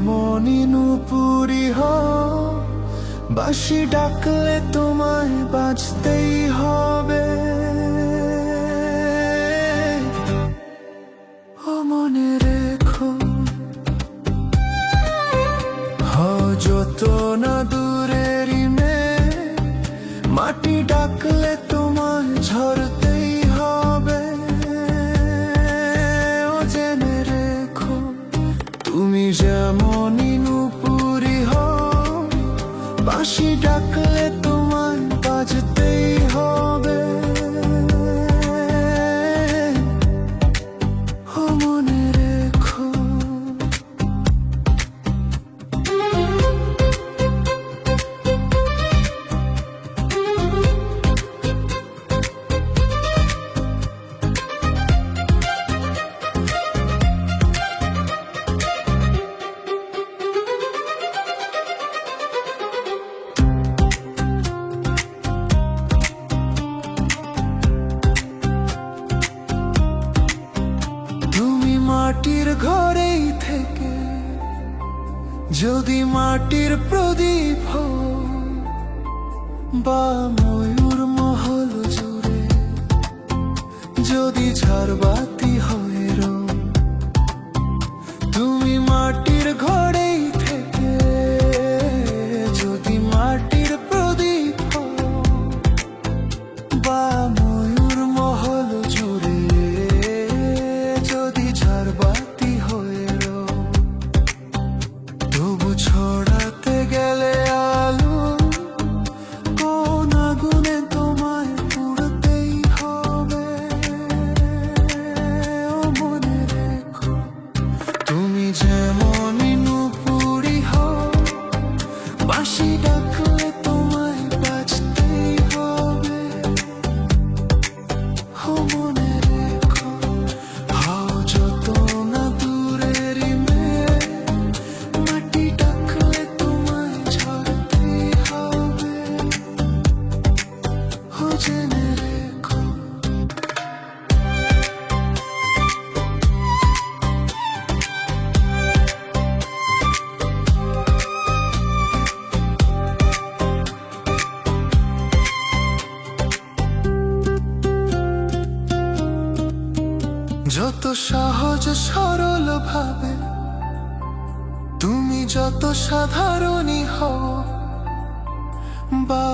যেমনই নুপুরি হও, বাঁশি ডাকলে তোমায় বাজতেই হবে। ও মনে রেখো, হও যত না দূরেরই মেয়ে, মাটি ডাকলে তোমায় ঝরতেই হবে। ও জেনে রেখো, তুমি যেমনই নুপুরি হও, বাঁশি ডাকলে তোমায় বাজতেই হবে। ও মনে রেখো। মাটির ঘরেই থেকে যদি মাটির প্রদীপ হও, বা ময়ূর মহল জুড়ে যদি ঝাড়বাতি হয়ে রো, তুমি মাটির ঘরেই থেকে যদি মাটির প্রদীপ হও, বা ময়ূর মহল জুড়ে যদি ঝাড়বাতি হয়ে রো, তবু ছড়াতে গেলে আলো কোন আগুনে তোমায় পুড়তেই হবে। ও মনে রেখো, তুমি যেমনই নুপুরি হও, বাঁশি ডাকলে তোমায় বাজতেই হবে। ও মনে রেখো, হও যত না দূরেরই মেয়ে, মাটি ডাকলে তোমায় ঝরতেই হবে। ও জেনে রেখো। যত সহজ সরল ভাবে তুমি যত সাধারণই হও, বা